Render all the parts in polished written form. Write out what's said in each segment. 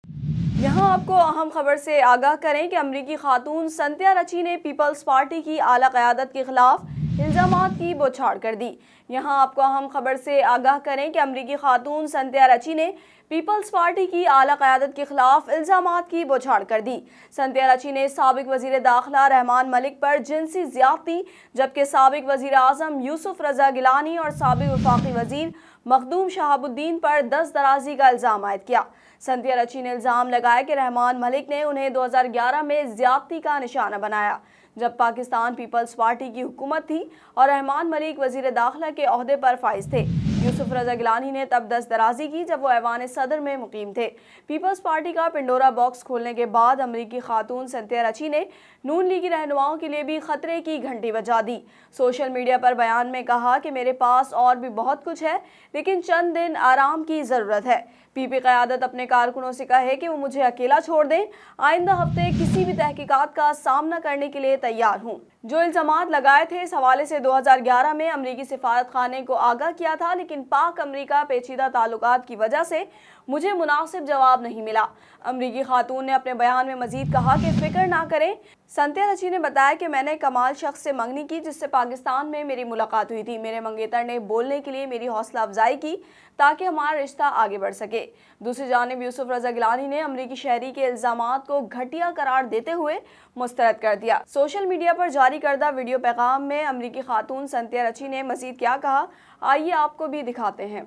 यहाँ आपको अहम खबर से आगाह करें कि अमरीकी खातून संत्या रची ने पीपल्स पार्टी की आला क़यादत के खिलाफ इल्ज़ामात की बौछार कर दी। यहाँ आपको अहम खबर से आगाह करें कि अमरीकी खातून संत्या रची ने पीपल्स पार्टी की आला क़यादत के खिलाफ इल्ज़ामात की बौछार कर दी। संत्या रची ने साबिक वज़ीर दाखिला रहमान मलिक पर जिनसी ज़्यादती, जबकि साबिक वज़ीर आज़म यूसुफ रज़ा गिलानी और साबिक वफाकी वज़ीर मखदूम शहाबुद्दीन पर दस्त दराजी का इल्ज़ाम आयद किया। संत्या रची ने इल्ज़ाम लगाया कि रहमान मलिक ने उन्हें 2011 में ज़्यादती का निशाना बनाया, जब पाकिस्तान पीपल्स पार्टी की हुकूमत थी और रहमान मलिक वज़ीर दाखिला के ओहदे पर फाइज थे। यूसुफ रज़ा गिलानी ने तब दस्त दराजी की जब वो ऐवान सदर में मुकीम थे। पीपल्स पार्टी का पिंडोरा बॉक्स खोलने के बाद अमरीकी खातून संत्या रची ने नून लीगी रहनुमाओं के लिए भी खतरे की घंटी बजा दी। सोशल मीडिया पर बयान में कहा कि मेरे पास और भी बहुत कुछ है, लेकिन चंद दिन आराम की ज़रूरत है। पीपी क़यादत अपने कारकुनों से कहे कि वो मुझे अकेला छोड़ दें। आइंदा हफ्ते किसी भी तहकीकात का सामना करने के लिए तैयार हूँ। जो इल्ज़ामात लगाए थे, इस हवाले से 2011 में अमरीकी सिफारत खाने को आगाह किया था, लेकिन पाक अमरीका पेचीदा ताल्लुकात की वजह से मुझे मुनासिब जवाब नहीं मिला। अमरीकी खातून ने अपने बयान में मजीद कहा कि फिक्र ना करें। संत्या रची ने बताया कि मैंने कमाल शख्स से मंगनी की जिससे पाकिस्तान में मेरी मुलाकात हुई थी। मेरे मंगेतर ने बोलने के लिए मेरी हौसला अफजाई की ताकि हमारा रिश्ता आगे बढ़ सके। दूसरी जानिब यूसुफ रज़ा गिलानी ने अमरीकी शहरी के इल्ज़ामात को घटिया करार देते हुए मुस्तरद कर दिया। सोशल मीडिया पर जारी करदा वीडियो पैगाम में अमरीकी खातून संत्या रची ने मजीद क्या कहा, आइए आपको भी दिखाते हैं।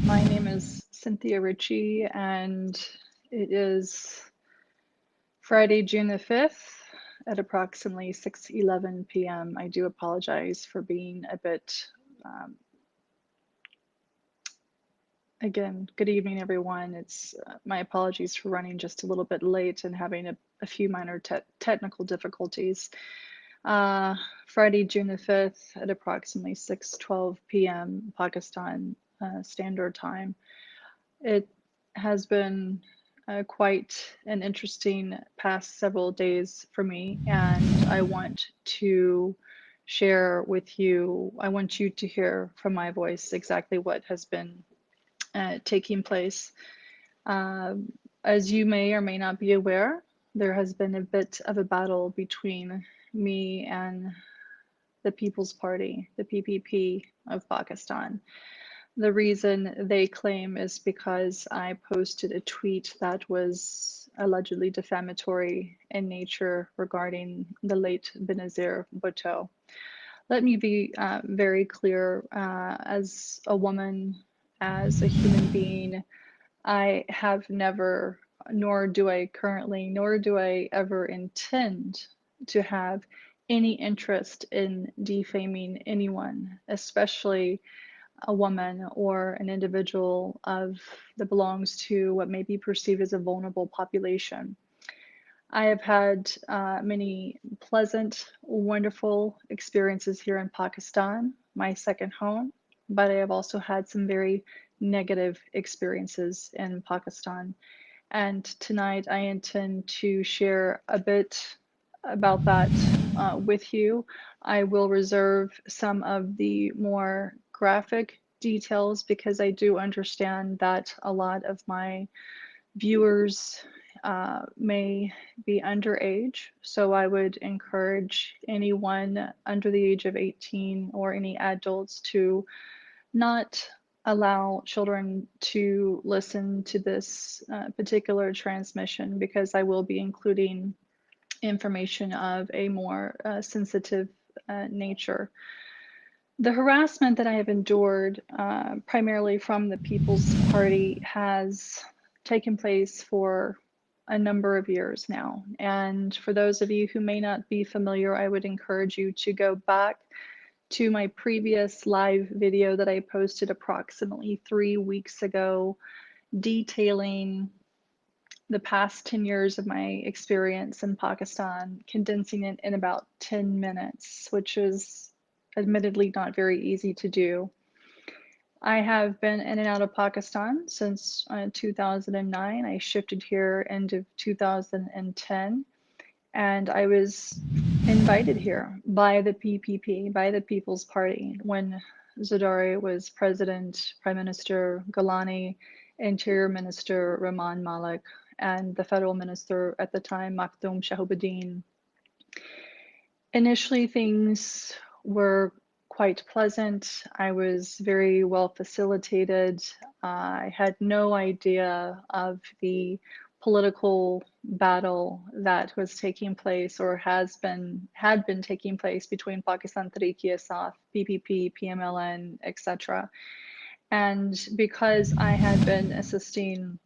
My name is Cynthia Ritchie, and it is Friday, June the 5th at approximately 6:11 p.m. I do apologize for being a bit, again, good evening, everyone. It's my apologies for running just a little bit late and having a few minor technical difficulties. Friday, June the 5th at approximately 6:12 p.m. Pakistan Standard Time. It has been quite an interesting past several days for me, and I want to share with you, I want you to hear from my voice exactly what has been taking place. As you may or may not be aware, there has been a bit of a battle between me and the People's Party, the PPP of Pakistan. The reason they claim is because I posted a tweet that was allegedly defamatory in nature regarding the late Benazir Bhutto. Let me be very clear, as a woman, as a human being, I have never, nor do I currently, nor do I ever intend to have any interest in defaming anyone, especially a woman or an individual that belongs to what may be perceived as a vulnerable population. I have had many pleasant, wonderful experiences here in Pakistan, my second home, but I have also had some very negative experiences in Pakistan. And tonight I intend to share a bit about that with you. I will reserve some of the more graphic details because I do understand that a lot of my viewers may be underage. So I would encourage anyone under the age of 18 or any adults to not allow children to listen to this particular transmission because I will be including information of a more sensitive nature. The harassment that I have endured, primarily from the People's Party, has taken place for a number of years now. And for those of you who may not be familiar, I would encourage you to go back to my previous live video that I posted approximately 3 weeks ago, detailing the past 10 years of my experience in Pakistan, condensing it in about 10 minutes, which is admittedly not very easy to do. I have been in and out of Pakistan since 2009. I shifted here end of 2010, and I was invited here by the PPP, by the People's Party, when Zardari was president, Prime Minister Gilani, Interior Minister Rahman Malik, and the federal minister at the time, Maktoum Shahabuddin. Initially, things were quite pleasant. I was very well facilitated. I had no idea of the political battle that was taking place or had been taking place between Pakistan Tehreek-e-Insaf, PPP, PMLN, etc. And because I had been assisting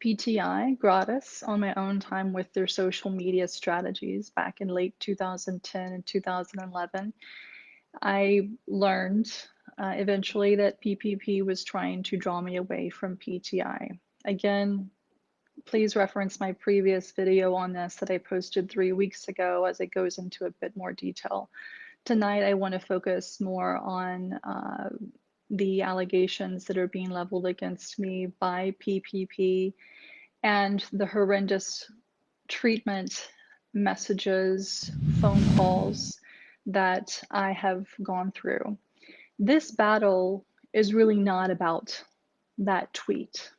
PTI gratis on my own time with their social media strategies back in late 2010 and 2011, I learned eventually that PPP was trying to draw me away from PTI. Again, please reference my previous video on this that I posted 3 weeks ago as it goes into a bit more detail. Tonight, I want to focus more on the allegations that are being leveled against me by PPP and the horrendous treatment, messages, phone calls that I have gone through. This battle is really not about that tweet.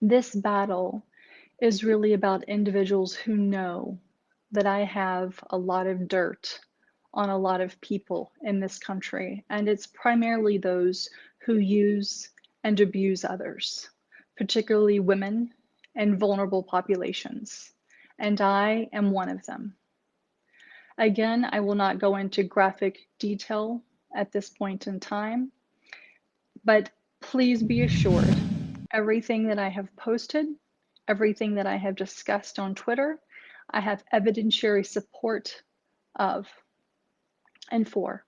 This battle is really about individuals who know that I have a lot of dirt on a lot of people in this country, and it's primarily those who use and abuse others, particularly women and vulnerable populations, and I am one of them. Again, I will not go into graphic detail at this point in time, but please be assured, everything that I have posted, everything that I have discussed on Twitter, I have evidentiary support of and for.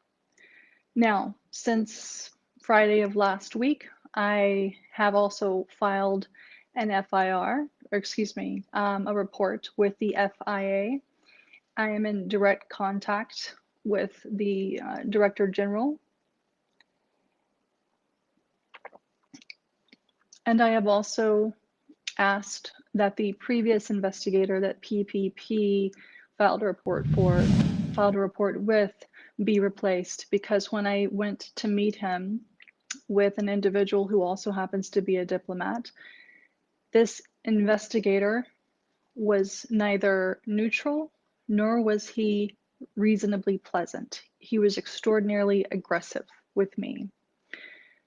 Now, since Friday of last week, I have also filed an FIR, or excuse me, a report with the FIA. I am in direct contact with the Director General, and I have also asked that the previous investigator that PPP filed a report with be replaced, because when I went to meet him with an individual who also happens to be a diplomat, this investigator was neither neutral nor was he reasonably pleasant. He was extraordinarily aggressive with me.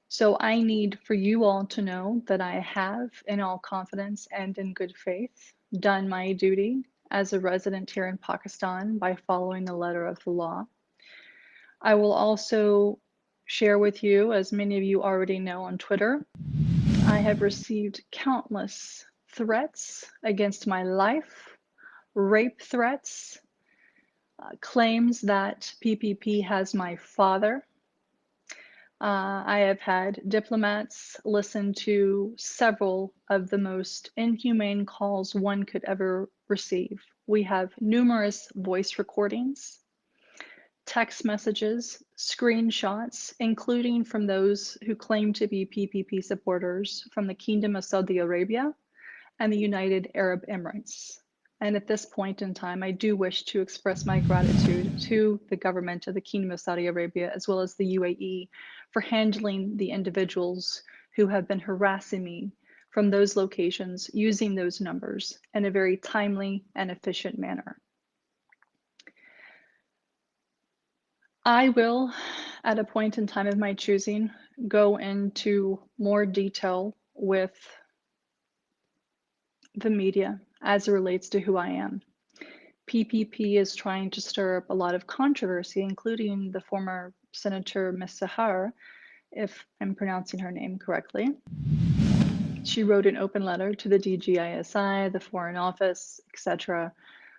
So I need for you all to know that I have, in all confidence and in good faith, done my duty as a resident here in Pakistan by following the letter of the law. I will also share with you, as many of you already know on Twitter, I have received countless threats against my life, rape threats, claims that PPP has my father. I have had diplomats listen to several of the most inhumane calls one could ever receive. We have numerous voice recordings, text messages, screenshots, including from those who claim to be PPP supporters from the Kingdom of Saudi Arabia and the United Arab Emirates. And at this point in time, I do wish to express my gratitude to the government of the Kingdom of Saudi Arabia, as well as the UAE, for handling the individuals who have been harassing me from those locations using those numbers in a very timely and efficient manner. I will, at a point in time of my choosing, go into more detail with the media as it relates to who I am. PPP is trying to stir up a lot of controversy, including the former Senator Ms. Sahar, if I'm pronouncing her name correctly. She wrote an open letter to the DGISI, the Foreign Office, etc.,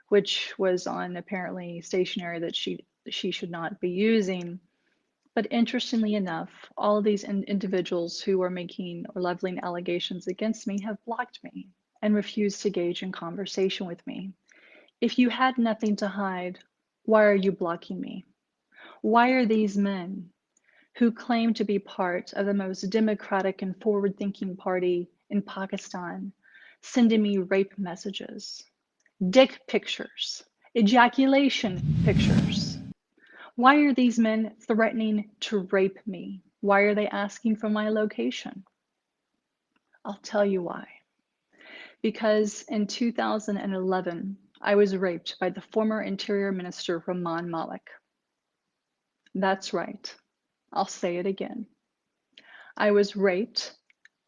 which was on apparently stationery that she should not be using. But interestingly enough, all of these individuals who are making or leveling allegations against me have blocked me and refused to engage in conversation with me. If you had nothing to hide, why are you blocking me? Why are these men who claim to be part of the most democratic and forward-thinking party in Pakistan sending me rape messages, dick pictures, ejaculation pictures? Why are these men threatening to rape me? Why are they asking for my location? I'll tell you why. because in 2011, I was raped by the former Interior Minister Rahman Malik. That's right. I'll say it again. I was raped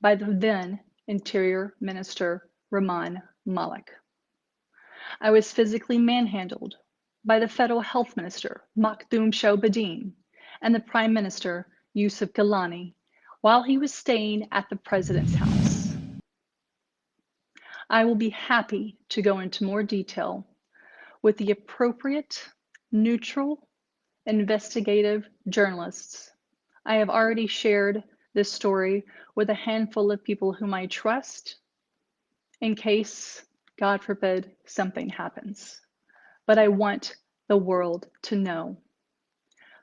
by the then Interior Minister Rahman Malik. I was physically manhandled by the Federal Health Minister Makhdoom Shobadin and the Prime Minister Yusuf Gilani while he was staying at the President's house. I will be happy to go into more detail with the appropriate, neutral, investigative journalists. I have already shared this story with a handful of people whom I trust in case, God forbid, something happens. But I want the world to know.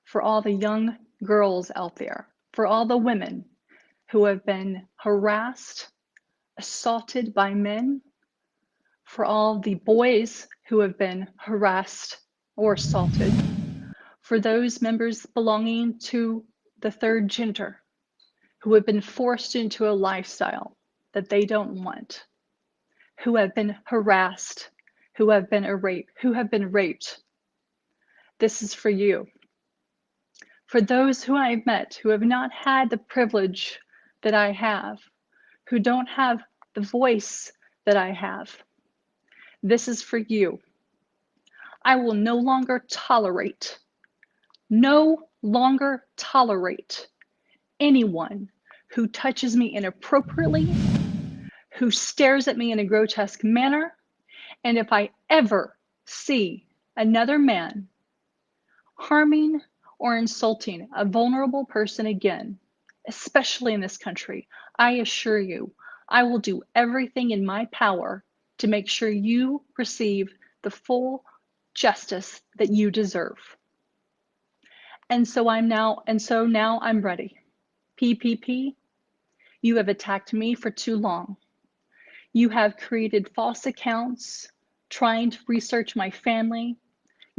For all the young girls out there, for all the women who have been harassed, assaulted by men, for all the boys who have been harassed or assaulted, for those members belonging to the third gender who have been forced into a lifestyle that they don't want, who have been harassed, who have been raped. This is for you. For those who I've met who have not had the privilege that I have, who don't have the voice that I have, this is for you. I will no longer tolerate anyone who touches me inappropriately, who stares at me in a grotesque manner, and if I ever see another man harming or insulting a vulnerable person again, especially in this country, I assure you, I will do everything in my power to make sure you receive the full justice that you deserve. And so now I'm ready. PPP, you have attacked me for too long. You have created false accounts, trying to research my family,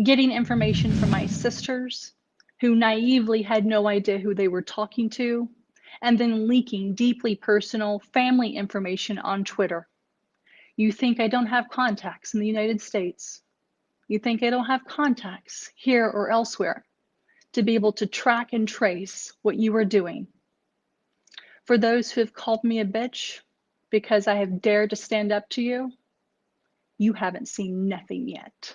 getting information from my sisters, who naively had no idea who they were talking to, and then leaking deeply personal family information on Twitter. You think I don't have contacts in the United States. You think I don't have contacts here or elsewhere to be able to track and trace what you are doing. For those who have called me a bitch because I have dared to stand up to you, you haven't seen nothing yet.